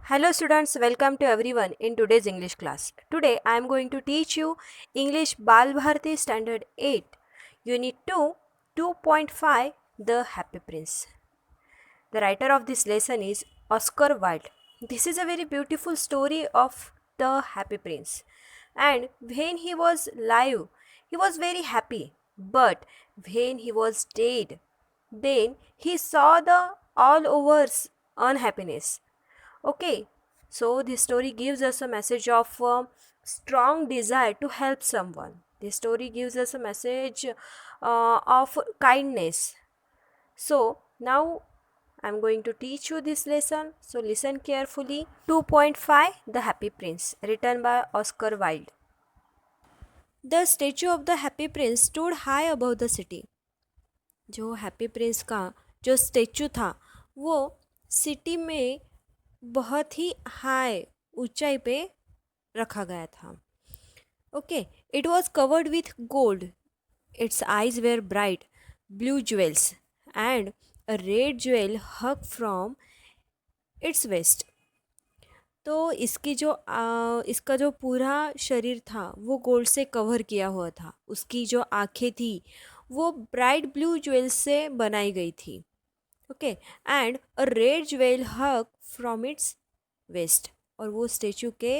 Hello students, welcome to everyone in today's English class. Today I am going to teach you English Bal Bharati Standard 8, Unit 2, 2.5, The Happy Prince. The writer of this lesson is Oscar Wilde. This is a very beautiful story of the Happy Prince. And when he was alive, he was very happy. But when he was dead, then he saw the all overs unhappiness. Okay, so this story gives us a message of strong desire to help someone. This story gives us a message of kindness. So now I'm going to teach you this lesson. So listen carefully. 2.5, The Happy Prince, written by Oscar Wilde. The statue of the Happy Prince stood high above the city. जो happy Prince का जो statue था वो city में बहुत ही high ऊंचाई पे रखा गया था. Okay, it was covered with gold. Its eyes were bright blue jewels and a red jewel hung from its waist. तो इसका जो पूरा शरीर था वो गोल्ड से कवर किया हुआ था. उसकी जो आंखें थी वो ब्राइट ब्लू ज्वेल से बनाई गई थी. Okay, and a red jewel hung from its waste. और वो स्टेचू के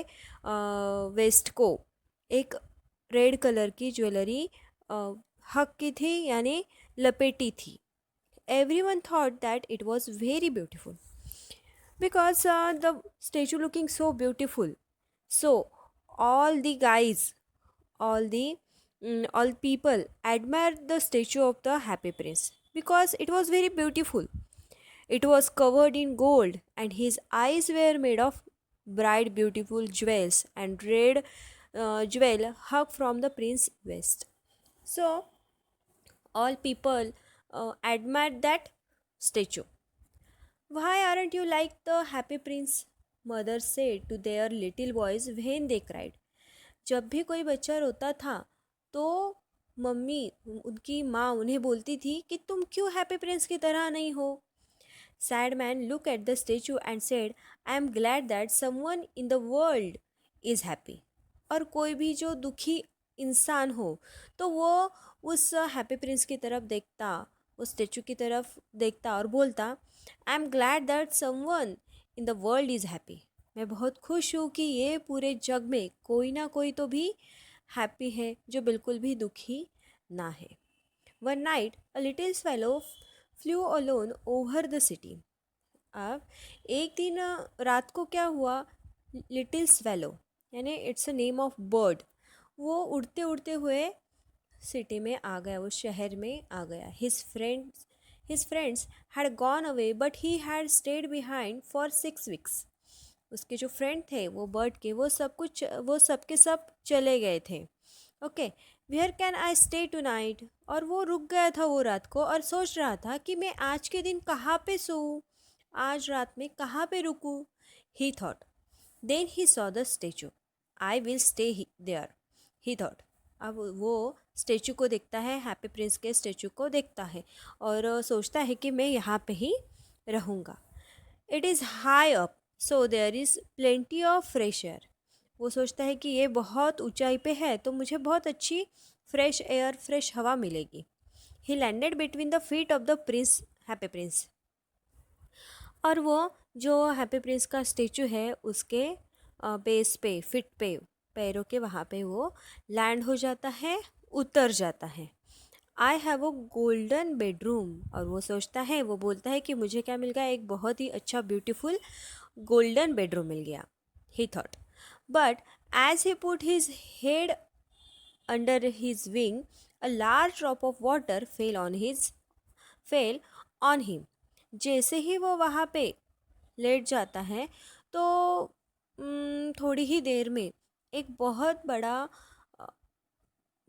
वेस्ट को एक रेड कलर की ज्वेलरी हक की थी, यानी लपेटी थी. Every one thought that it was very beautiful because the statue looking so beautiful. So all the guys, all people admired the statue of the Happy Prince because it was very beautiful. It was covered in gold and his eyes were made of bright beautiful jewels and red jewel hung from the prince's waist. So all people admired that statue. Why aren't you like the Happy Prince? Mother said to their little boys when they cried. जब भी कोई बच्चा रोता था तो mummy, उनकी माँ उन्हें बोलती थी कि तुम क्यों हैप्पी प्रिंस की तरह नहीं हो. Sad man look at the statue and said, I am glad that someone in the world is happy. और कोई भी जो दुखी इंसान हो तो वो उस हैप्पी प्रिंस की तरफ देखता, उस स्टेचू की तरफ देखता और बोलता, I am glad that someone in the world is happy. मैं बहुत खुश हूँ कि ये पूरे जग में कोई ना कोई तो भी हैप्पी है, जो बिल्कुल भी दुखी ना है. One night a little swallow flu alone over the city. अब एक दिन रात को क्या हुआ, लिटिल स्वेलो यानी it's a name of bird, वो उड़ते उड़ते हुए सिटी में आ गया, उस शहर में आ गया. His friends had gone away but he had state behind for 6 weeks. उसके जो फ्रेंड थे वो बर्ड के, वो सब के सब चले गए थे. Okay, where can I stay tonight. और वो रुक गया था वो रात को और सोच रहा था कि मैं आज के दिन कहाँ पे सोऊं, आज रात में कहाँ पे रुकूं. He thought. Then he saw the statue. I will stay there, he thought. अब वो स्टेचू को देखता है, हैप्पी प्रिंस के स्टेचू को देखता है और सोचता है कि मैं यहाँ पे ही रहूँगा. It is high up so there is plenty of fresh air. वो सोचता है कि ये बहुत ऊंचाई पे है तो मुझे बहुत अच्छी फ्रेश एयर, फ्रेश हवा मिलेगी. ही landed between the feet of the Prince, happy Prince. और वो जो हैप्पी प्रिंस का स्टेचू है उसके बेस पे, फिट पे, पैरों के वहाँ पे वो लैंड हो जाता है, उतर जाता है. I have a golden bedroom. और वो सोचता है, वो बोलता है कि मुझे क्या मिल गया, एक बहुत ही अच्छा ब्यूटीफुल गोल्डन बेडरूम मिल गया. He thought. But as he put his head under his wing a large drop of water fell on him. जैसे ही वो वहाँ पे लेट जाता है तो थोड़ी ही देर में एक बहुत बड़ा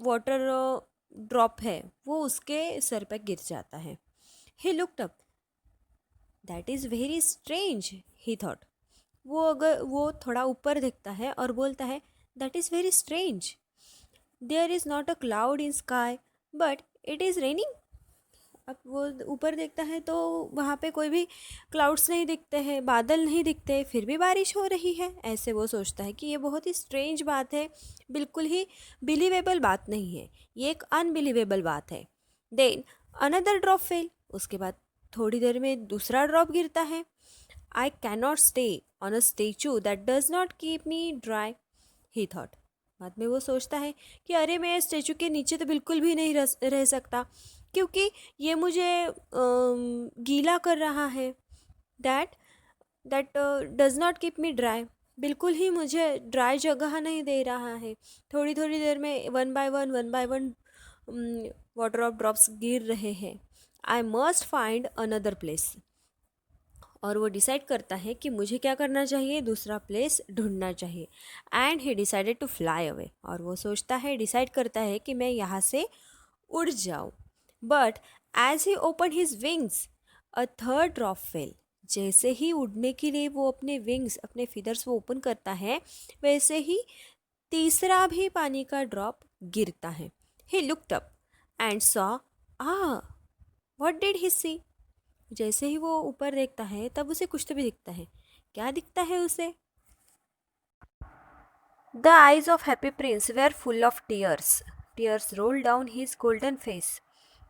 वाटर ड्रॉप है वो उसके सर पर गिर जाता है. He looked up. That is very strange, he thought. वो थोड़ा ऊपर देखता है और बोलता है, that is very strange. There is not a cloud in sky but it is raining. अब वो ऊपर देखता है तो वहाँ पे कोई भी क्लाउड्स नहीं दिखते हैं, बादल नहीं दिखते, फिर भी बारिश हो रही है। ऐसे वो सोचता है कि ये बहुत ही स्ट्रेंज बात है, बिल्कुल ही बिलीवेबल बात नहीं है, ये एक अनबिलीवेबल बात है। देन अनदर ड्रॉप फेल, उसके बाद थोड़ी देर में दूसरा ड्रॉप गिरता है। I cannot stay on a statue that does not keep me dry, he thought. बाद में वो सोचता है कि अरे मैं स्टेचू के नीचे तो बिल्कुल भी नहीं रह सकता, क्योंकि ये मुझे गीला कर रहा है। That that does not keep me dry, बिल्कुल ही मुझे ड्राई जगह नहीं दे रहा है। थोड़ी थोड़ी देर में one by one water of drops गिर रहे हैं। I must find another place. और वो डिसाइड करता है कि मुझे क्या करना चाहिए, दूसरा प्लेस ढूंढना चाहिए। And he decided to fly away, और वो सोचता है, डिसाइड करता है कि मैं यहाँ से उड़ जाऊँ। But as he open his wings a third drop fell, जैसे ही उड़ने के लिए वो अपने विंग्स, अपने फीदर्स वो ओपन करता है, वैसे ही तीसरा भी पानी का ड्रॉप गिरता है। He looked up and saw, uh what did he see. जैसे ही वो ऊपर देखता है तब उसे कुछ तो भी दिखता है। क्या दिखता है उसे? The eyes of happy prince were full of tears. Tears roll down his golden face.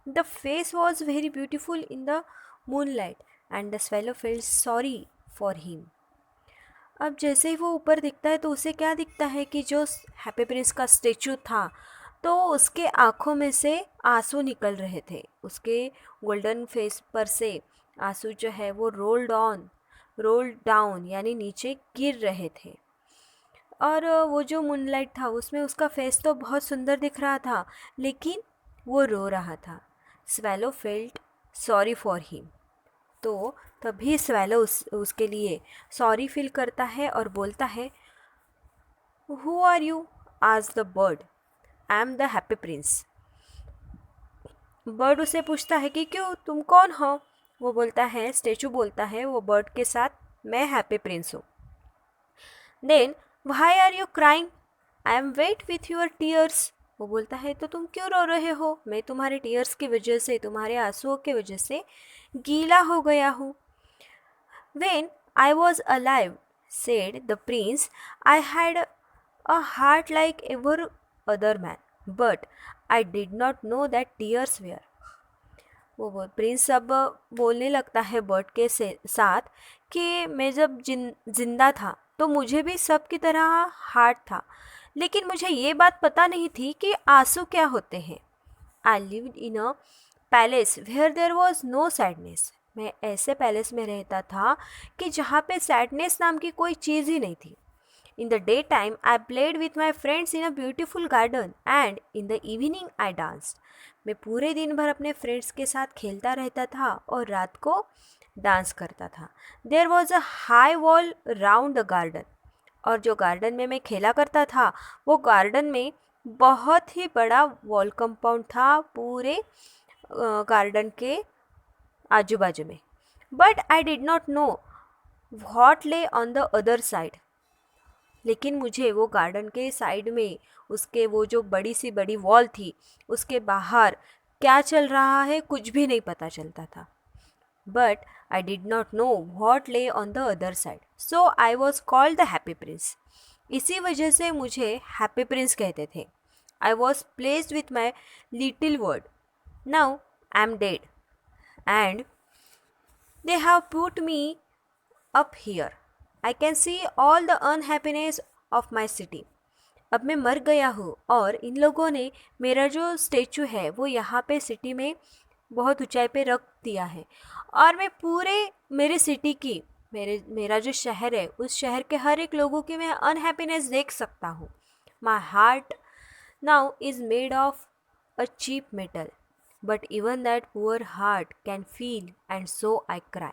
The face was very beautiful in the moonlight and the swallow felt sorry for him. अब जैसे ही वो ऊपर दिखता है तो उसे क्या दिखता है कि जो हैप्पी प्रिंस का स्टेचू था, तो उसके आँखों में से आंसू निकल रहे थे। उसके गोल्डन फेस पर से आंसू जो है वो रोल डाउन यानी नीचे गिर रहे थे। और वो जो मूनलाइट था उसमें उसका फेस तो बहुत सुंदर दिख रहा था, लेकिन वो रो रहा था। Swallow felt sorry for him, तो तभी स्वेलो उसके लिए सॉरी फील करता है और बोलता है, who are you? Asked the bird. I am the happy prince. Bird उसे पूछता है कि क्यों, तुम कौन हो? वो बोलता है, स्टेचू बोलता है वो बर्ड के साथ, मैं हैप्पी प्रिंस हूँ। Then why are you crying? I am wet with your tears. वो बोलता है, तो तुम क्यों रो रहे हो? मैं तुम्हारे टीयर्स की वजह से, तुम्हारे आंसुओं की वजह से गीला हो गया हूँ। When I was alive, said the prince, I had a heart like every other man, but I did not know that tears were. वो प्रिंस अब बोलने लगता है बर्ड के साथ कि मैं जब जिंदा था तो मुझे भी सब की तरह हार्ट था, लेकिन मुझे ये बात पता नहीं थी कि आंसू क्या होते हैं। I lived in a palace where there was no sadness. मैं ऐसे पैलेस में रहता था कि जहाँ पे सैडनेस नाम की कोई चीज़ ही नहीं थी। In the day time I played with my friends in a beautiful garden and in the evening I danced. मैं पूरे दिन भर अपने फ्रेंड्स के साथ खेलता रहता था और रात को डांस करता था। There was a high wall round the garden, और जो गार्डन में मैं खेला करता था वो गार्डन में बहुत ही बड़ा वॉल कंपाउंड था पूरे गार्डन के आजू बाजू में। But I did not know what lay on the other side, लेकिन मुझे वो गार्डन के साइड में उसके वो जो बड़ी सी बड़ी वॉल थी उसके बाहर क्या चल रहा है कुछ भी नहीं पता चलता था। But I did not know what lay on the other side, so I was called the happy Prince. इसी वजह से मुझे हैप्पी प्रिंस कहते थे। I was placed with my little word. Now I am dead and they have put me up here. I can see all the unhappiness of my city. अब मैं मर गया हूँ और इन लोगों ने मेरा जो स्टेचू है वो यहाँ पे सिटी में बहुत ऊंचाई पे रख दिया है, और मैं पूरे मेरे सिटी की, मेरा जो शहर है उस शहर के हर एक लोगों की मैं अनहैप्पीनेस देख सकता हूँ। My heart now is made of a cheap metal, but even that poor heart can feel and so I cry.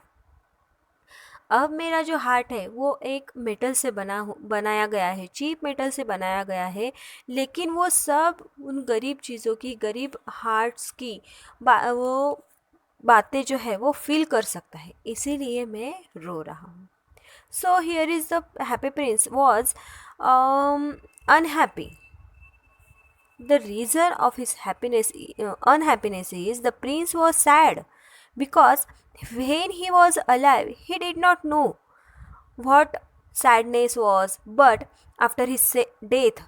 अब मेरा जो हार्ट है वो एक मेटल से बनाया गया है, चीप मेटल से बनाया गया है, लेकिन वो सब उन गरीब चीज़ों की, गरीब हार्ट्स की वो बातें जो है वो फील कर सकता है, इसीलिए मैं रो रहा हूँ। So here is the happy Prince was unhappy The reason of his unhappiness is the prince was sad because when he was alive he did not know what sadness was, but after his death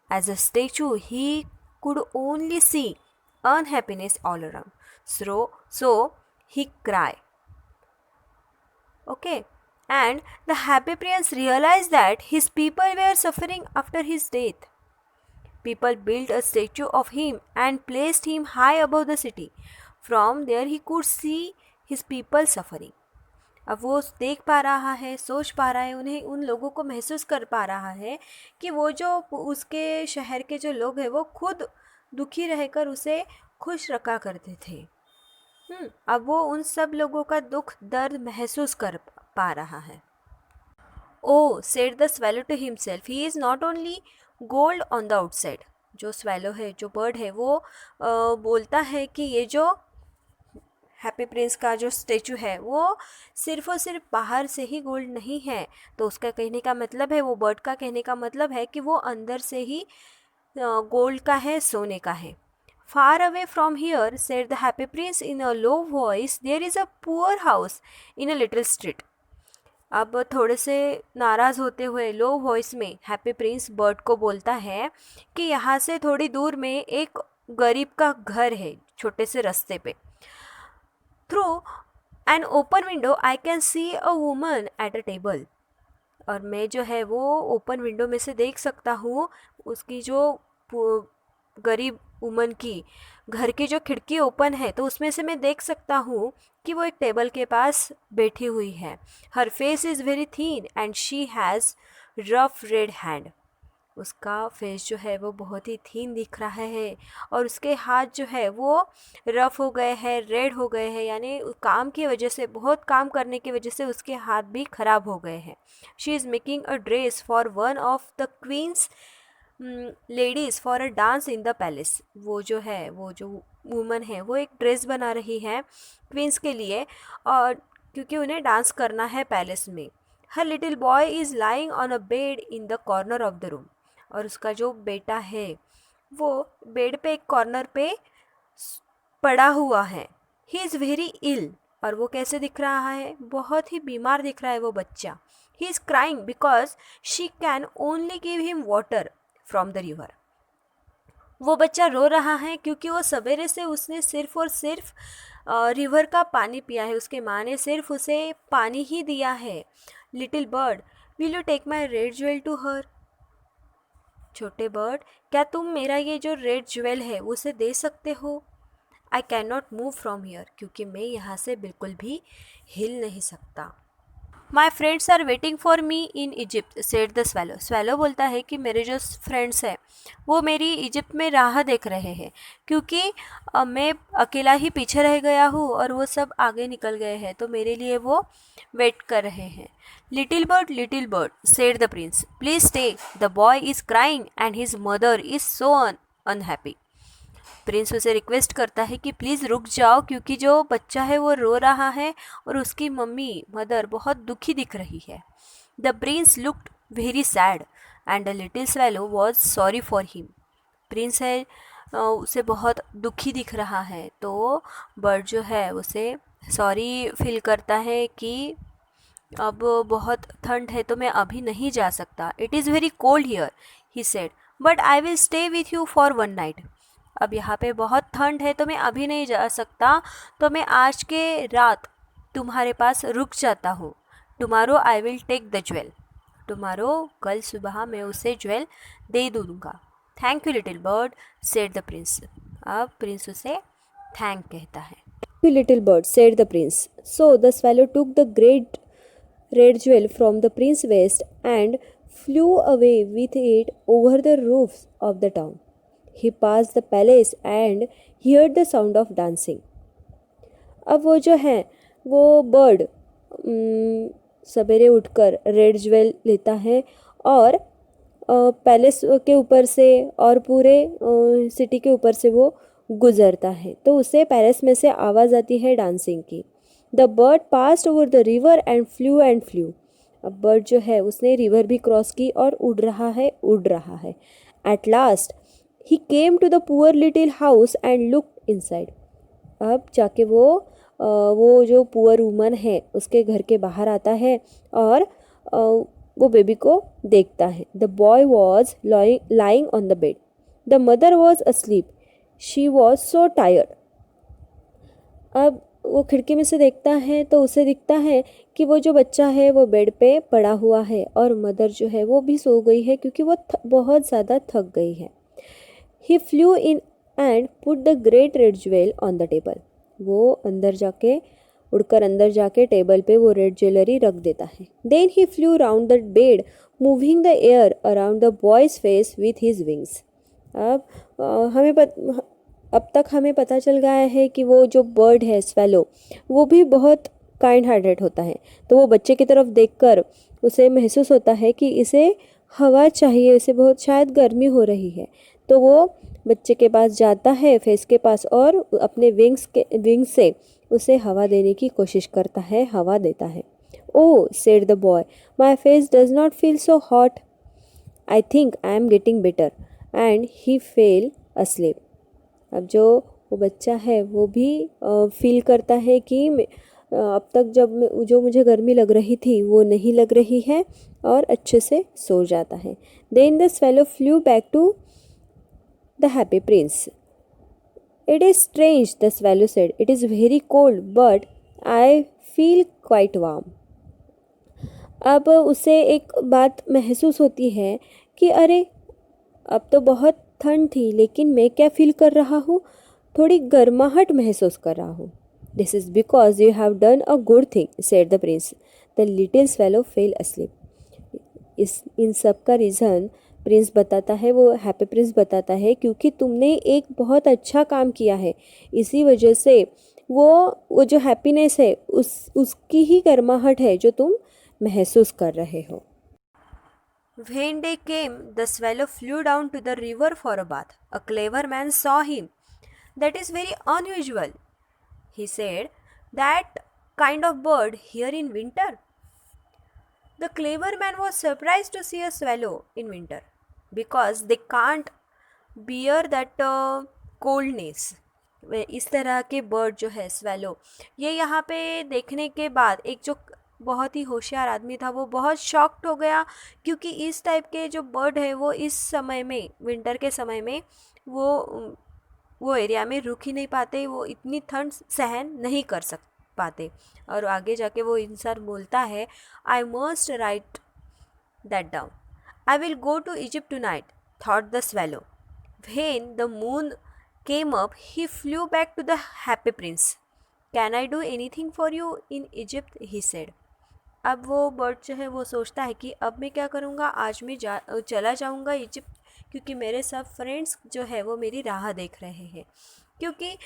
as a statue he could only see unhappiness all around. So he cried. Okay. And the happy prince realized that his people were suffering after his death. People built a statue of him and placed him high above the city. From there he could see his people suffering. अब वो देख पा रहा है, सोच पा रहा है, उन्हें उन लोगों को महसूस कर पा रहा है कि वो जो उसके शहर के जो लोग हैं वो खुद दुखी रहकर उसे खुश रखा करते थे. अब वो उन सब लोगों का दुख दर्द महसूस कर पा रहा है. Oh, said the swallow to himself, he is not only gold on the outside. जो swallow है, जो bird है, वो बोलता है कि ये जो हैप्पी प्रिंस का जो स्टेचू है वो सिर्फ और सिर्फ बाहर से ही गोल्ड नहीं है. तो उसका कहने का मतलब है, वो बर्ड का कहने का मतलब है कि वो अंदर से ही गोल्ड का है, सोने का है. Far away from here, said the happy prince in a low voice, there is a poor house in a little street. अब थोड़े से नाराज़ होते हुए लो वॉइस में हैप्पी प्रिंस बर्ड को बोलता है कि यहाँ से थोड़ी दूर में एक गरीब का घर है, छोटे से रास्ते पे. Through an open window I can see a woman at a table. और मैं जो है वो ओपन विंडो में से देख सकता हूँ उसकी जो गरीब वुमन की घर की जो खिड़की ओपन है तो उसमें से मैं देख सकता हूँ कि वो एक टेबल के पास बैठी हुई है. Her face is very thin and she has rough red hand. उसका फेस जो है वो बहुत ही थीन दिख रहा है और उसके हाथ जो है वो रफ़ हो गए हैं, रेड हो गए हैं, यानी काम की वजह से, बहुत काम करने की वजह से उसके हाथ भी ख़राब हो गए हैं. She is making a dress for one of the queen's ladies for a dance in the palace. वो जो है, वो जो वुमन है वो एक ड्रेस बना रही है क्वींस के लिए, और क्योंकि उन्हें डांस करना है पैलेस में. Her little boy is lying on a bed in the corner of the room. और उसका जो बेटा है वो बेड पे एक कॉर्नर पे पड़ा हुआ है. ही इज़ वेरी इल. और वो कैसे दिख रहा है, बहुत ही बीमार दिख रहा है वो बच्चा. He is crying because she can only give him water from the river. वो बच्चा रो रहा है क्योंकि वो सवेरे से उसने सिर्फ और सिर्फ रिवर का पानी पिया है. उसके माँ ने सिर्फ उसे पानी ही दिया है. Little bird, will you take my red jewel to her. छोटे बर्ड, क्या तुम मेरा ये जो रेड ज्वेल है उसे दे सकते हो. I can not move from here, क्योंकि मैं यहाँ से बिल्कुल भी हिल नहीं सकता. My friends are waiting for me in Egypt, said the swallow. Swallow बोलता है कि मेरे जो फ्रेंड्स हैं वो मेरी इजिप्ट में राह देख रहे हैं, क्योंकि मैं अकेला ही पीछे रह गया हूँ और वो सब आगे निकल गए हैं, तो मेरे लिए वो वेट कर रहे हैं. Little bird, said the Prince, please stay, the boy is crying and his mother is so unhappy. Prince उसे रिक्वेस्ट करता है कि प्लीज़ रुक जाओ, क्योंकि जो बच्चा है वो रो रहा है और उसकी मदर बहुत दुखी दिख रही है. The Prince looked very sad and the little swallow was sorry for him. Prince है उसे बहुत दुखी दिख रहा है, तो बर्ड जो है उसे सॉरी फील करता है कि अब बहुत ठंड है तो मैं अभी नहीं जा सकता. It is very cold here, he said, but I will stay with you for one night. अब यहाँ पे बहुत ठंड है तो मैं अभी नहीं जा सकता, तो मैं आज के रात तुम्हारे पास रुक जाता हूँ. Tomorrow I will take the jewel. Tomorrow, कल सुबह मैं उसे ज्वेल दे दूँगा. Thank you little bird, said the prince. अब प्रिंस उसे थैंक कहता है. You little bird, said the prince. So the swallow took the great red jewel from the prince's waist and flew away with it over the roofs of the town. He passed the palace and heard the sound of dancing. अब वो जो है वो bird सवेरे उठकर red jewel लेता है और पैलेस के ऊपर से और पूरे सिटी के ऊपर से वो गुजरता है, तो उसे पैलेस में से आवाज़ आती है डांसिंग की. The bird passed over the river and flu. अब बर्ड जो है उसने रिवर भी क्रॉस की और उड़ रहा है. At last He came to the poor little house and looked inside. अब जाके वो जो पुअर वूमन है उसके घर के बाहर आता है और वो बेबी को देखता है. The boy was lying on the bed. The mother was asleep. She was so tired. अब वो खिड़की में से देखता है तो उसे दिखता है कि वो जो बच्चा है वो बेड पे पड़ा हुआ है और मदर जो है वो भी सो गई है क्योंकि वो बहुत ज़्यादा थक गई है. He flew in and put the great red jewel on the table. वो उड़कर अंदर जाके टेबल पे वो रेड ज्वेलरी रख देता है. Then he flew round the bed moving the air around the boy's face with his wings. अब तक हमें पता चल गया है कि वो जो बर्ड है स्वेलो वो भी बहुत काइंड हार्टेड होता है. तो वो बच्चे की तरफ देखकर उसे महसूस होता है कि इसे हवा चाहिए, इसे बहुत शायद गर्मी हो रही है. तो वो बच्चे के पास जाता है, फेस के पास, और अपने विंग से उसे हवा देने की कोशिश करता है, हवा देता है. Oh, said the boy, my face does not feel so hot. I think I am getting better. And he fell asleep. अब जो वो बच्चा है वो भी फील करता है कि अब तक जो मुझे गर्मी लग रही थी वो नहीं लग रही है और अच्छे से सो जाता है. Then the swallow flew back to the happy prince. It is strange, the swallow said. It is very cold but I feel quite warm. अब उसे एक बात महसूस होती है कि अरे, अब तो बहुत ठंड थी लेकिन मैं क्या फील कर रहा हूँ, थोड़ी गर्माहट महसूस कर रहा हूँ. This is because you have done a good thing, said the prince. The little swallow fell asleep. इन सब का रीज़न प्रिंस बताता है, वो हैप्पी प्रिंस बताता है, क्योंकि तुमने एक बहुत अच्छा काम किया है. इसी वजह से वो जो हैप्पीनेस है उसकी ही गर्माहट है जो तुम महसूस कर रहे हो. When day came, the swallow flew down to the river for a bath. A clever man saw him. That is very unusual, he said. That kind of bird here in winter. The clever man was surprised to see a swallow in winter because they can't bear that coldness. इस तरह के bird जो है swallow, ये यहाँ पे देखने के बाद एक जो बहुत ही होशियार आदमी था वो बहुत शॉक्ड हो गया, क्योंकि इस टाइप के जो बर्ड है वो इस समय में, विंटर के समय में, वो एरिया में रुक ही नहीं पाते, वो इतनी ठंड सहन नहीं कर पाते. और आगे जाके वो इंसान बोलता है, I must write that down. I will go to Egypt tonight, thought the swallow. When the moon came up he flew back to the happy prince. Can I do anything for you in Egypt, he said. अब वो bird जो है वो सोचता है कि अब मैं क्या करूँगा, आज मैं चला जाऊँगा इजिप्ट, क्योंकि मेरे सब फ्रेंड्स जो है वो मेरी राह देख रहे हैं, क्योंकि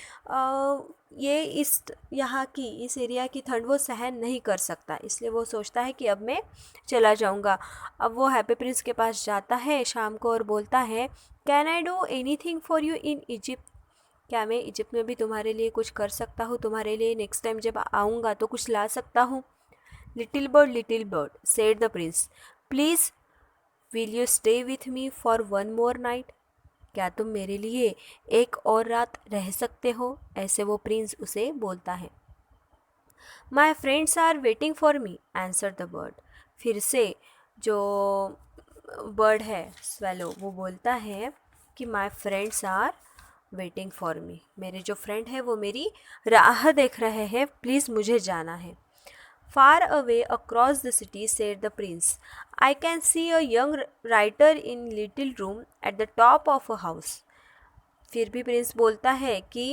ये इस एरिया की ठंड वो सहन नहीं कर सकता, इसलिए वो सोचता है कि अब मैं चला जाऊँगा. अब वो हैप्पी प्रिंस के पास जाता है शाम को और बोलता है, can I do anything for you in Egypt. क्या मैं इजिप्ट में भी तुम्हारे लिए कुछ कर सकता हूँ, तुम्हारे लिए नेक्स्ट टाइम जब आऊँगा तो कुछ ला सकता हूँ. Little bird, said the Prince, please will you stay with me for one more night. क्या तुम मेरे लिए एक और रात रह सकते हो, ऐसे वो प्रिंस उसे बोलता है. My friends are waiting for me, answer the bird. फिर से जो बर्ड है स्वेलो वो बोलता है कि my friends are waiting for me, मेरे जो फ्रेंड है वो मेरी राह देख रहे हैं, प्लीज़ मुझे जाना है. Far away across the city, said the prince, I can see a young writer in little room at the top of a house. फिर भी प्रिंस बोलता है कि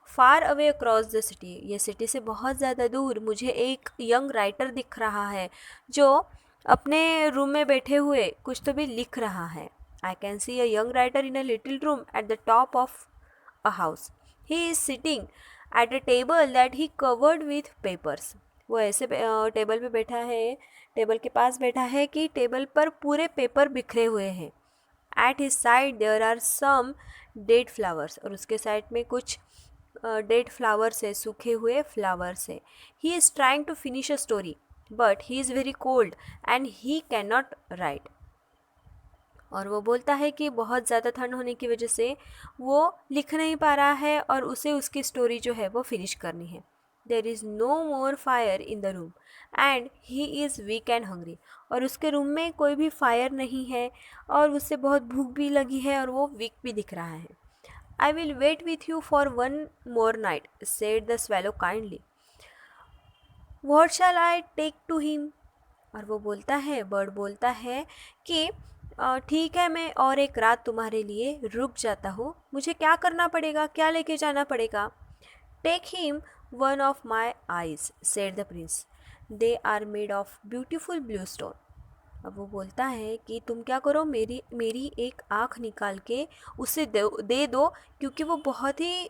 far away across the city, ये सिटी से बहुत ज़्यादा दूर मुझे एक यंग राइटर दिख रहा है जो अपने रूम में बैठे हुए कुछ तो भी लिख रहा है. I can see a young writer in a little room at the top of a house. He is sitting at a table that he covered with papers. वो ऐसे टेबल पे बैठा है, टेबल के पास बैठा है कि टेबल पर पूरे पेपर बिखरे हुए हैं. At his side there are some dead flowers, और उसके साइड में कुछ डेड फ्लावर्स है, सूखे हुए फ्लावर्स है. He is trying to finish a story but he is very cold and he can not write. और वो बोलता है कि बहुत ज़्यादा ठंड होने की वजह से वो लिख नहीं पा रहा है और उसे उसकी स्टोरी जो है वो फिनिश करनी है. There is no more fire in the room and he is weak and hungry. और उसके रूम में कोई भी फायर नहीं है और उससे बहुत भूख भी लगी है और वो वीक भी दिख रहा है. I will wait with you for one more night said the swallow kindly. What shall I take to him. और वो बोलता है, बर्ड बोलता है कि ठीक है, मैं और एक रात तुम्हारे लिए रुक जाता हूँ. मुझे क्या करना पड़ेगा, क्या लेके जाना पड़ेगा. Take him one of my eyes said the prince. They are made of beautiful blue stone. अब वो बोलता है कि तुम क्या करो, मेरी मेरी एक आँख निकाल के उसे दे दो क्योंकि वो बहुत ही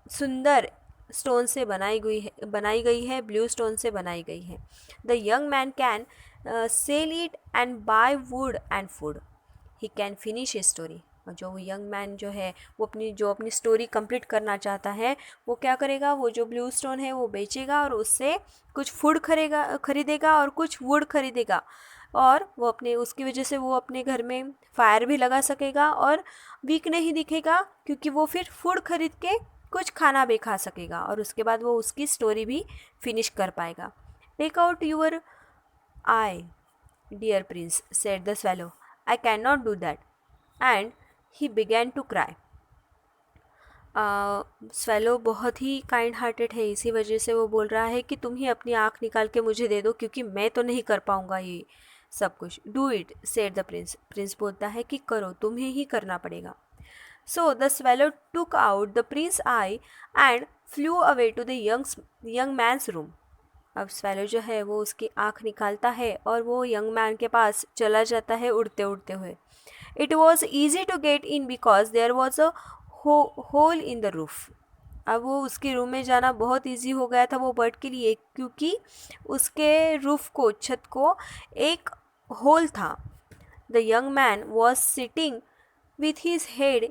सुंदर स्टोन से बनाई गई है, ब्लू स्टोन से बनाई गई है. The young man can sell it and buy wood and food. He can finish his story. और जो वो यंग मैन जो है वो अपनी स्टोरी कंप्लीट करना चाहता है, वो क्या करेगा, वो जो ब्लू स्टोन है वो बेचेगा और उससे कुछ फूड खरीदेगा और कुछ वुड खरीदेगा. और वो उसकी वजह से वो अपने घर में फायर भी लगा सकेगा और वीक नहीं दिखेगा क्योंकि वो फिर फूड खरीद के कुछ खाना भी खा सकेगा और उसके बाद वो उसकी स्टोरी भी फिनिश कर पाएगा. Take out your eye dear prince said the swallow. I can not do that. And he began to cry. Swallow बहुत ही काइंड हार्टेड है, इसी वजह से वो बोल रहा है कि तुम ही अपनी आँख निकाल के मुझे दे दो क्योंकि मैं तो नहीं कर पाऊँगा ये सब कुछ. Do it said the prince. Prince बोलता है कि करो, तुम्हें ही करना पड़ेगा. So the swallow took out the prince eye and flew away to the young man's room. अब स्वेलो जो है वो उसकी आँख निकालता है और वो यंग मैन के पास चला जाता है उड़ते उड़ते हुए. It was easy to get in because there was a hole in the roof. अब वो उसके रूम में जाना बहुत ईजी हो गया था वो बर्ड के लिए क्योंकि उसके रूफ को, छत को एक होल था. The young man was sitting with his head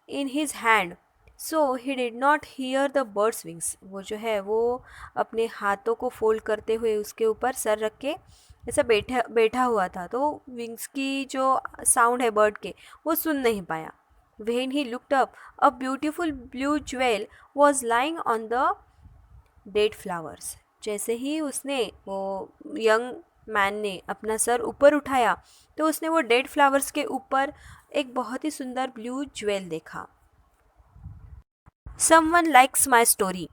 in his hand, so he did not hear the bird's wings. वो जो है वो अपने हाथों को फोल्ड करते हुए उसके ऊपर सर रख के ऐसा बैठा हुआ था, तो विंग्स की जो साउंड है बर्ड के वो सुन नहीं पाया. When he looked up, a beautiful blue jewel was lying on the dead flowers. जैसे ही उसने वो यंग मैन ने अपना सर ऊपर उठाया तो उसने वो डेड फ्लावर्स के ऊपर एक बहुत ही सुंदर ब्लू ज्वेल देखा. Someone likes my story,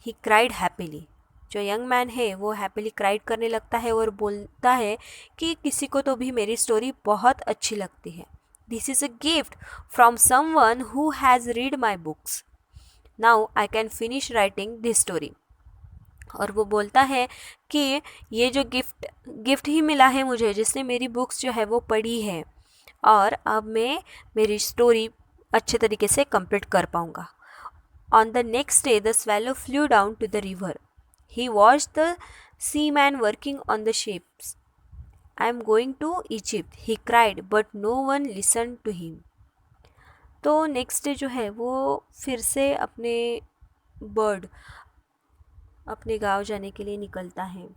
he cried happily. जो यंग मैन है वो हैप्पीली क्राइड करने लगता है और बोलता है कि किसी को तो भी मेरी स्टोरी बहुत अच्छी लगती है. This is a gift from someone who has read my books. Now I can finish writing this story. और वो बोलता है कि ये जो गिफ्ट ही मिला है मुझे, जिसने मेरी बुक्स जो है वो पढ़ी है और अब मैं मेरी स्टोरी अच्छे तरीके से कंप्लीट कर पाऊँगा. On the next day the swallow flew down to the river. He watched the seaman working on the ships. I am going to Egypt he cried but no one listen to him. तो next day जो है वो फिर से bird अपने गांव जाने के लिए निकलता है.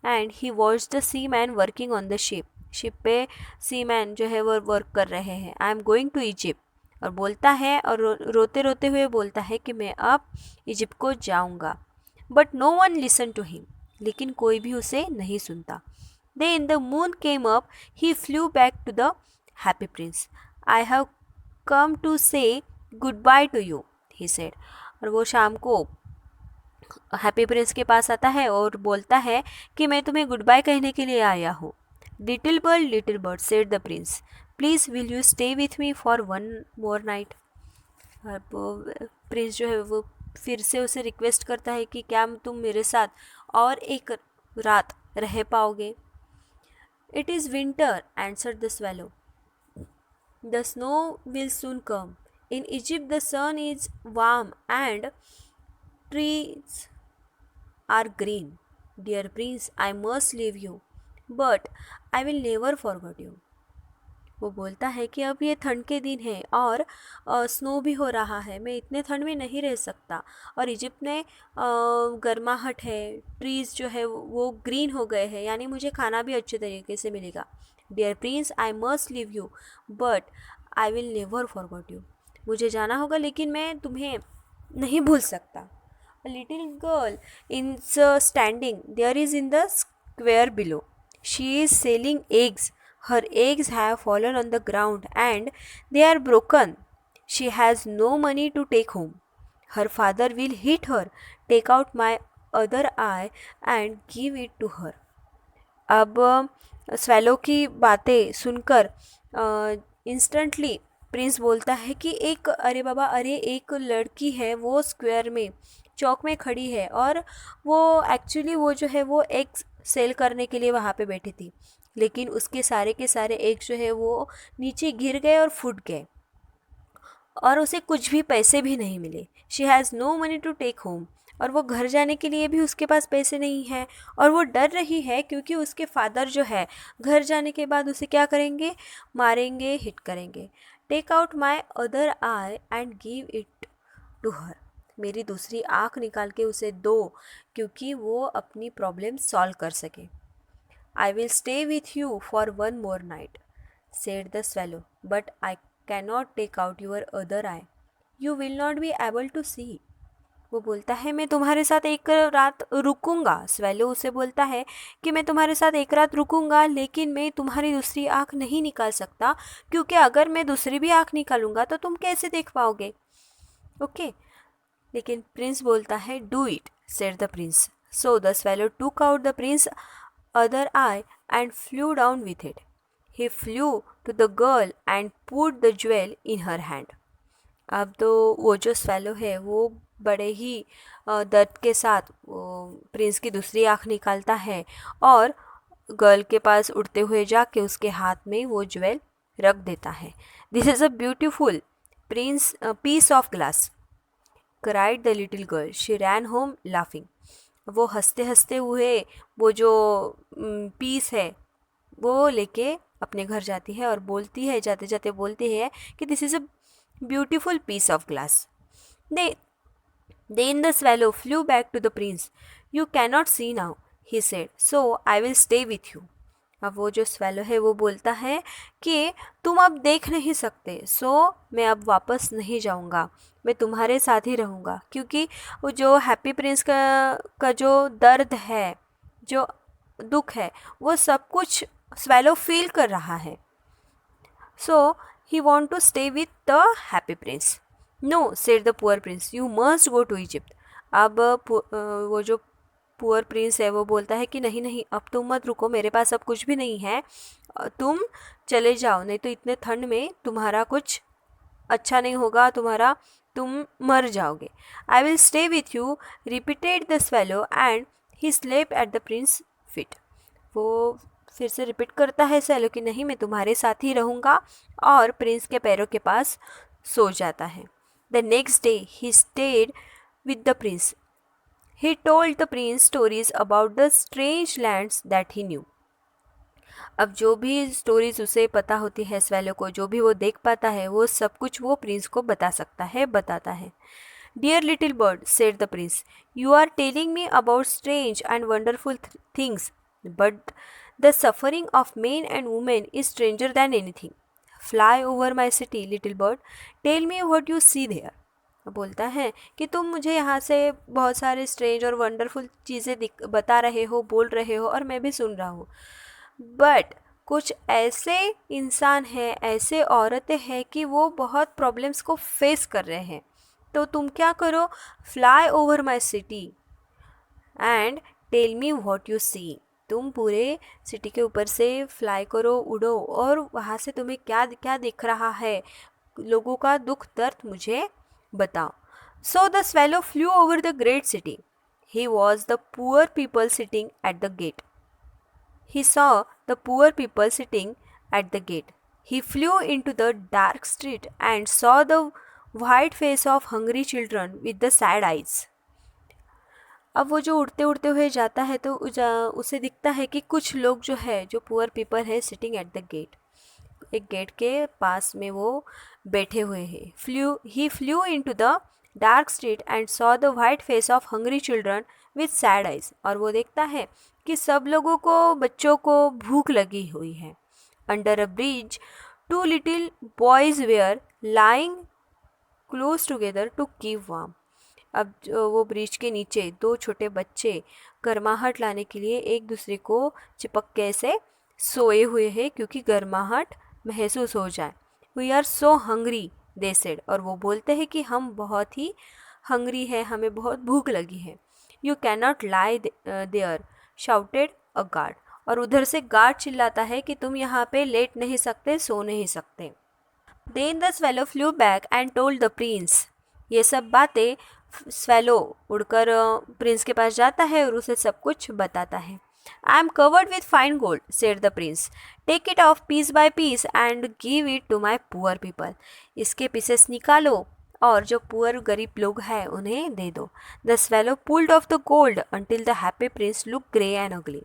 And he watch the sea man working on the ship पे सी मैन जो है वो वर्क कर रहे हैं. I am going to Egypt. और बोलता है और रोते रोते हुए बोलता है कि मैं अब इजिप्ट को जाऊंगा. But no one listen to him. लेकिन कोई भी उसे नहीं सुनता. Then the moon came up he flew back to the happy prince. I have come to say goodbye to you he said. और वो शाम को हैप्पी प्रिंस के पास आता है और बोलता है कि मैं तुम्हें गुड बाय कहने के लिए आया हूँ. Little bird said the Prince, please will you stay with me for one more night. Prince जो है वो फिर से उसे रिक्वेस्ट करता है कि क्या तुम मेरे साथ और एक रात रह पाओगे. It is winter answered the swallow. The snow will soon come. In Egypt the sun is warm and trees are green. Dear prince, I must leave you, but I will never forget you. वो बोलता है कि अब ये ठंड के दिन है और स्नो भी हो रहा है, मैं इतने ठंड में नहीं रह सकता। और इजिप्ट में गर्माहट है, ट्रीज़ जो है वो ग्रीन हो गए हैं, यानी मुझे खाना भी अच्छे तरीके से मिलेगा। Dear prince, I must leave you but I will never forgot you. मुझे जाना होगा लेकिन मैं तुम्हें नहीं भूल सकता। A little girl is standing there is in the square below. She is selling eggs. Her eggs have fallen on the ground and they are broken. She has no money to take home. Her father will hit her. Take out my other eye and give it to her. अब swallow की बातें सुनकर instantly Prince बोलता है कि एक अरे बाबा, अरे एक लड़की है वो स्क्वायर में चौक में खड़ी है और वो एक्चुअली वो जो है वो एग्स सेल करने के लिए वहाँ पे बैठी थी, लेकिन उसके सारे के सारे एग्स जो है वो नीचे गिर गए और फूट गए और उसे कुछ भी पैसे भी नहीं मिले। She has no money to take home. और वो घर जाने के लिए भी उसके पास पैसे नहीं हैं और वो डर रही है क्योंकि उसके फादर जो है घर जाने के बाद उसे क्या करेंगे, मारेंगे, हिट करेंगे। Take out my other eye and give it to her. मेरी दूसरी आँख निकाल के उसे दो क्योंकि वो अपनी प्रॉब्लम सॉल्व कर सके। आई will stay with you for one more night said the swallow, but I cannot take out your other eye. You will not be able to see. वो बोलता है मैं तुम्हारे साथ एक रात रुकूंगा। स्वेलो उसे बोलता है कि मैं तुम्हारे साथ एक रात रुकूंगा लेकिन मैं तुम्हारी दूसरी आँख नहीं निकाल सकता, क्योंकि अगर मैं दूसरी भी आँख निकालूंगा तो तुम कैसे देख पाओगे। ओके लेकिन प्रिंस बोलता है do it, said the Prince. So the swallow took out the Prince other eye and flew down with it. He flew to the girl and put the jewel in her hand. अब तो वो जो swallow है वो बड़े ही दर्द के साथ वो प्रिंस की दूसरी आँख निकालता है और गर्ल के पास उड़ते हुए जाके उसके हाथ में वो ज्वेल रख देता है। This is a beautiful prince piece of glass, cried the little girl. She ran home laughing. वो हंसते हंसते हुए वो जो पीस है वो लेके अपने घर जाती है और बोलती है, जाते जाते बोलती है कि this is a beautiful piece of glass. Then the swallow flew back to the prince. You cannot see now, he said, so I will stay with you. अब वो जो स्वेलो है वो बोलता है कि तुम अब देख नहीं सकते, सो मैं अब वापस नहीं जाऊंगा, मैं तुम्हारे साथ ही रहूँगा, क्योंकि वो जो हैप्पी प्रिंस का जो दर्द है, जो दुख है, वो सब कुछ स्वेलो फील कर रहा है। So he want to stay with the happy prince. No, said the poor prince, you must go to Egypt. अब वो जो पुअर प्रिंस है वो बोलता है कि नहीं नहीं, अब तुम मत रुको, मेरे पास अब कुछ भी नहीं है, तुम चले जाओ, नहीं तो इतने ठंड में तुम्हारा कुछ अच्छा नहीं होगा, तुम मर जाओगे। I will stay with you, repeated the swallow and he slept at the prince feet. वो फिर से रिपीट करता है स्वेलो कि नहीं, मैं तुम्हारे साथ ही रहूँगा, और प्रिंस के पैरों के पास सो जाता है। The next day he stayed with the Prince. He told the Prince stories about the strange lands that he new. अब जो भी स्टोरीज उसे पता होती है स्वेलो को, जो भी वो देख पाता है, वो सब कुछ वो प्रिंस को बता सकता है, बताता है। Dear little bird, said the prince, you are telling me about strange and wonderful things, but the suffering of men and women is stranger than anything. Fly over my city, little bird. Tell me what you see there. बोलता है कि तुम मुझे यहाँ से बहुत सारे strange और वंडरफुल चीज़ें बता रहे हो, बोल रहे हो, और मैं भी सुन रहा हूँ, बट कुछ ऐसे इंसान हैं, ऐसे औरतें हैं कि वो बहुत प्रॉब्लम्स को फेस कर रहे हैं, तो तुम क्या करो, fly over my city and tell me what you see. तुम पूरे सिटी के ऊपर से फ्लाई करो, उड़ो, और वहाँ से तुम्हें क्या क्या दिख रहा है, लोगों का दुख दर्द मुझे बताओ। So the swallow flew over the great city. He was the poor people sitting at the gate. He saw the poor people sitting at the gate. He flew in to the dark street and saw the white face of hungry children with the sad eyes. अब वो जो उड़ते उड़ते हुए जाता है तो उसे दिखता है कि कुछ लोग जो है, जो पुअर पीपल है, सिटिंग एट द गेट, एक गेट के पास में वो बैठे हुए हैं. He flew into the dark street and saw the white face of hungry children with sad eyes. और वो देखता है कि सब लोगों को, बच्चों को भूख लगी हुई है. Under a bridge, two little boys were lying close together to keep warm. अब वो ब्रिज के नीचे दो छोटे बच्चे गर्माहट लाने के लिए एक दूसरे को चिपक के ऐसे सोए हुए हैं क्योंकि गर्माहट महसूस हो जाए. We are so hungry they said. और वो बोलते हैं कि हम बहुत ही हंग्री हैं, हमें बहुत भूख लगी है. You can not lie there shouted a guard. और उधर से गार्ड चिल्लाता है कि तुम यहाँ पे लेट नहीं सकते, सो नहीं सकते. Then the swallow flew back and told the prince. ये सब बातें स्वेलो उड़कर प्रिंस के पास जाता है और उसे सब कुछ बताता है. I am covered with fine gold said the prince. Take it off piece by piece and give it to my poor people. इसके पीसेस निकालो और जो पुअर गरीब लोग हैं उन्हें दे दो. The swallow pulled off the gold until the happy Prince look grey and अगली.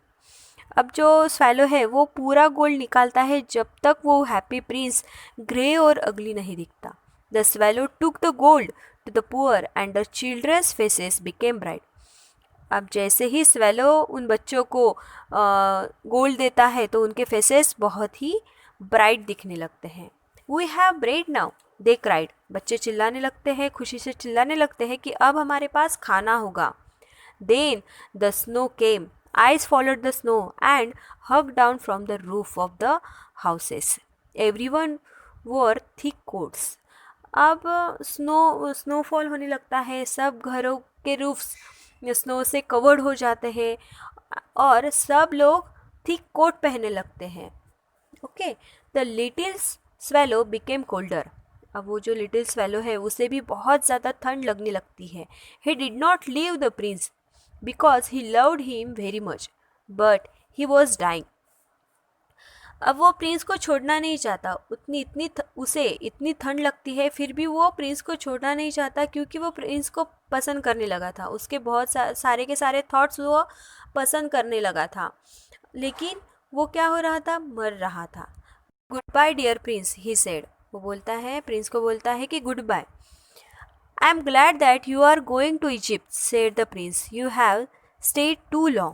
अब जो स्वेलो है वो पूरा गोल्ड निकालता है जब तक वो हैप्पी प्रिंस ग्रे और अगली नहीं दिखता. The swallow took the gold to the poor and the children's faces became bright. अब जैसे ही स्वेलो उन बच्चों को गोल्ड देता है तो उनके फेसेस बहुत ही ब्राइट दिखने लगते हैं. We have bread now they cried. बच्चे चिल्लाने लगते हैं, खुशी से चिल्लाने लगते हैं कि अब हमारे पास खाना होगा. Then the snow came. Eyes followed the snow and hugged down from the roof of the houses. Everyone wore thick coats. अब स्नोफॉल होने लगता है, सब घरों के रूफ्स स्नो से कवर्ड हो जाते हैं और सब लोग थिक कोट पहनने लगते हैं. Okay. The little swallow became colder. अब वो जो लिटिल स्वेलो है उसे भी बहुत ज़्यादा ठंड लगने लगती है. He did not leave the Prince because he loved him very much, but he was dying. अब वो प्रिंस को छोड़ना नहीं चाहता. उसे इतनी ठंड लगती है फिर भी वो प्रिंस को छोड़ना नहीं चाहता क्योंकि वो प्रिंस को पसंद करने लगा था. उसके बहुत सारे के सारे थॉट्स वो पसंद करने लगा था, लेकिन वो क्या हो रहा था, मर रहा था. Goodbye dear prince he said. वो बोलता है, प्रिंस को बोलता है कि goodbye. I am glad that you are going to Egypt, said the prince. You have stayed too long.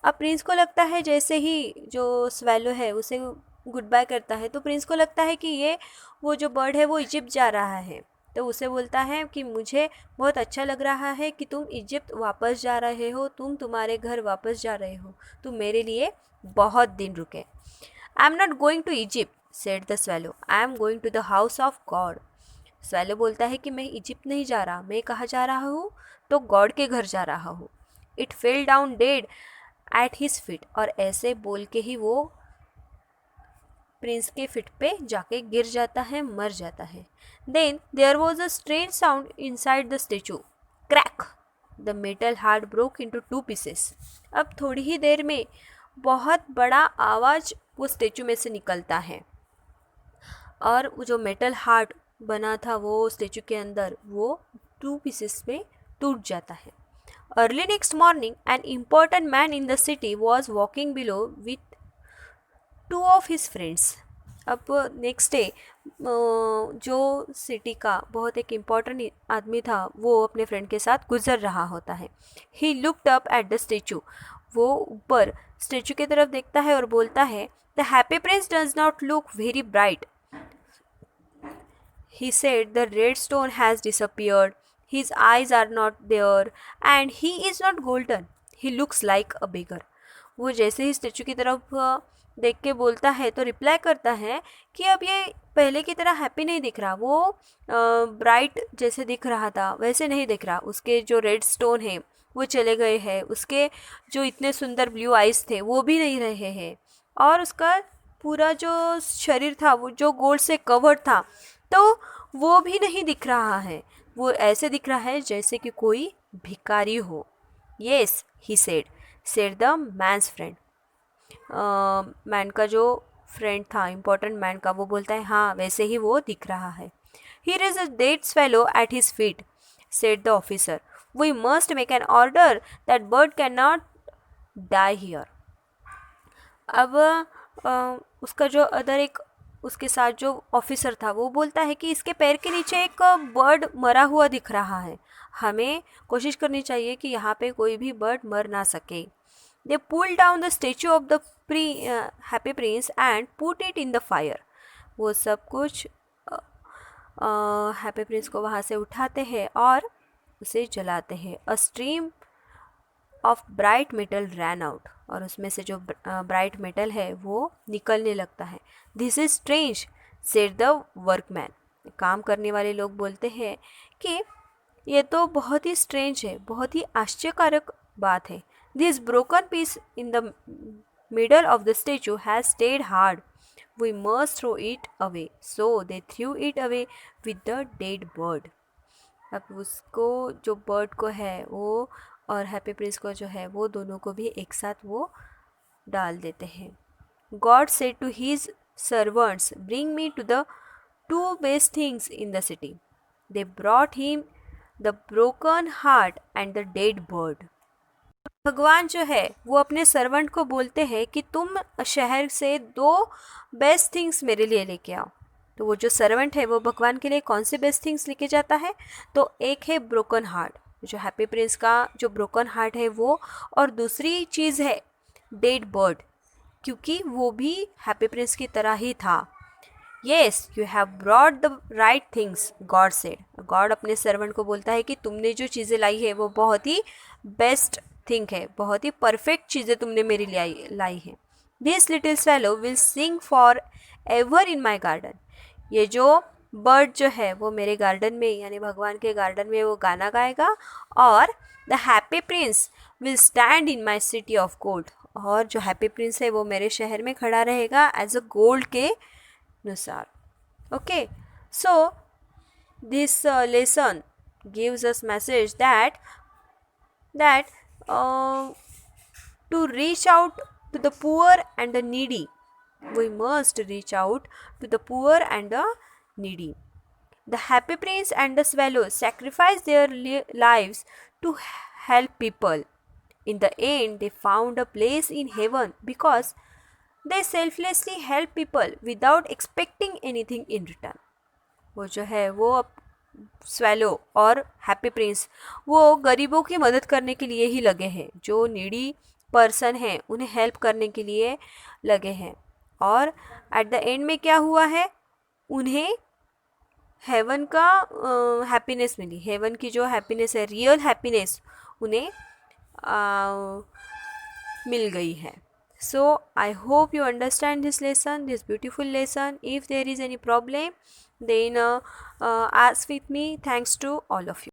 अब प्रिंस को लगता है जैसे ही जो स्वेलो है उसे गुड बाय करता है तो प्रिंस को लगता है कि ये वो जो बर्ड है वो इजिप्ट जा रहा है. तो उसे बोलता है कि मुझे बहुत अच्छा लग रहा है कि तुम इजिप्ट वापस जा रहे हो, तुम तुम्हारे घर वापस जा रहे हो, तुम मेरे लिए बहुत दिन रुके. I am not going to Egypt said the swallow. I am going to the house of God. Swallow बोलता है कि मैं इजिप्ट नहीं जा रहा, मैं कहाँ जा रहा हूँ, तो गॉड के घर जा रहा हूँ. It fell down dead eight his feet. और ऐसे बोल के ही वो प्रिंस के फीट पे जाके गिर जाता है, मर जाता है. Then there was a strange sound inside the statue. Crack. The metal heart broke into 2 pieces. अब थोड़ी ही देर में बहुत बड़ा आवाज़ वो स्टेचू में से निकलता है और वो जो मेटल हार्ट बना था वो स्टेचू के अंदर, वो 2 पीसेस में टूट जाता है. Early next morning an important man in the city was walking below with 2 of his friends. अब नेक्स्ट डे जो सिटी का बहुत एक इम्पॉर्टेंट आदमी था वो अपने फ्रेंड के साथ गुजर रहा होता है. He looked up at the statue. वो ऊपर स्टेचू की तरफ देखता है और बोलता है, the happy Prince does not look very bright. He said, the red stone has disappeared, his eyes are not there, and he is not golden. He looks like a beggar. वो जैसे ही statue की तरफ देख के बोलता है तो reply करता है कि अब ये पहले की तरह हैप्पी नहीं दिख रहा, वो ब्राइट जैसे दिख रहा था वैसे नहीं दिख रहा. उसके जो रेड स्टोन है वो चले गए हैं, उसके जो इतने सुंदर ब्लू आइज थे वो भी नहीं रहे हैं, और उसका पूरा जो शरीर था वो जो गोल्ड से कवर्ड था तो वो भी नहीं दिख रहा है. वो ऐसे दिख रहा है जैसे कि कोई भिखारी हो. Yes he said the man's friend. Man का जो फ्रेंड था, इम्पोर्टेंट मैन का, वो बोलता है हाँ वैसे ही वो दिख रहा है. Here is a dead swallow at his feet said the officer. We must make an order that bird can not die here. अब उसका जो अदर एक उसके साथ जो ऑफिसर था वो बोलता है कि इसके पैर के नीचे एक बर्ड मरा हुआ दिख रहा है, हमें कोशिश करनी चाहिए कि यहाँ पे कोई भी बर्ड मर ना सके। They pull down the statue of the happy prince and put it in the fire. वो सब कुछ हैप्पी प्रिंस को वहाँ से उठाते हैं और उसे जलाते हैं। A stream of bright metal ran out, और उसमें से जो ब्राइट मेटल है वो निकलने लगता है। This is strange said the workman. काम करने वाले लोग बोलते हैं कि ये तो बहुत ही स्ट्रेंज है, बहुत ही आश्चर्यकारक बात है। This broken piece in the middle of the statue has stayed hard, we must throw it away. So they threw it away with the dead bird. अब उसको जो बर्ड को है वो और हैप्पी प्रिंस को जो है वो दोनों को भी एक साथ वो डाल देते हैं। God said to his servants bring me to the two best things in the city. They brought him the broken heart and the dead bird. भगवान जो है वो अपने सर्वेंट को बोलते हैं कि तुम शहर से दो बेस्ट थिंग्स मेरे लिए लेके आओ। तो वो जो सर्वेंट है वो भगवान के लिए कौन से बेस्ट थिंग्स लेके जाता है? तो एक है ब्रोकन हार्ट, जो हैप्पी प्रिंस का जो ब्रोकन हार्ट है वो, और दूसरी चीज़ है डेड बर्ड, क्योंकि वो भी हैप्पी प्रिंस की तरह ही था। Yes you have brought the right things, God said. God अपने सर्वेंट को बोलता है कि तुमने जो चीज़ें लाई है वो बहुत ही बेस्ट थिंग है, बहुत ही परफेक्ट चीज़ें तुमने मेरे लिए लाई हैं। This little swallow will sing for ever in my garden. ये जो बर्ड जो है वो मेरे गार्डन में, यानी भगवान के गार्डन में वो गाना गाएगा। और the happy Prince will stand in my city of gold. और जो हैप्पी प्रिंस है वो मेरे शहर में खड़ा रहेगा एज अ गोल्ड के अनुसार। Okay, so this lesson gives us message that to reach out to the poor and the needy, we must reach out to the poor and the needy. The happy prince and the swallow sacrificed their lives to help people. In the end, they found a place in heaven because they selflessly help people without expecting anything in return. वो जो है वो swallow और happy Prince वो गरीबों की मदद करने के लिए ही लगे हैं, जो नीडी पर्सन हैं उन्हें हेल्प करने के लिए लगे हैं। और एट द एंड में क्या हुआ है, उन्हें हेवन का हैप्पीनेस मिली। हेवन की जो हैप्पीनेस है, रियल हैप्पीनेस उन्हें मिल गई है। So I hope you understand this lesson, this beautiful lesson. If there is any problem, then ask with me. Thanks to all of you.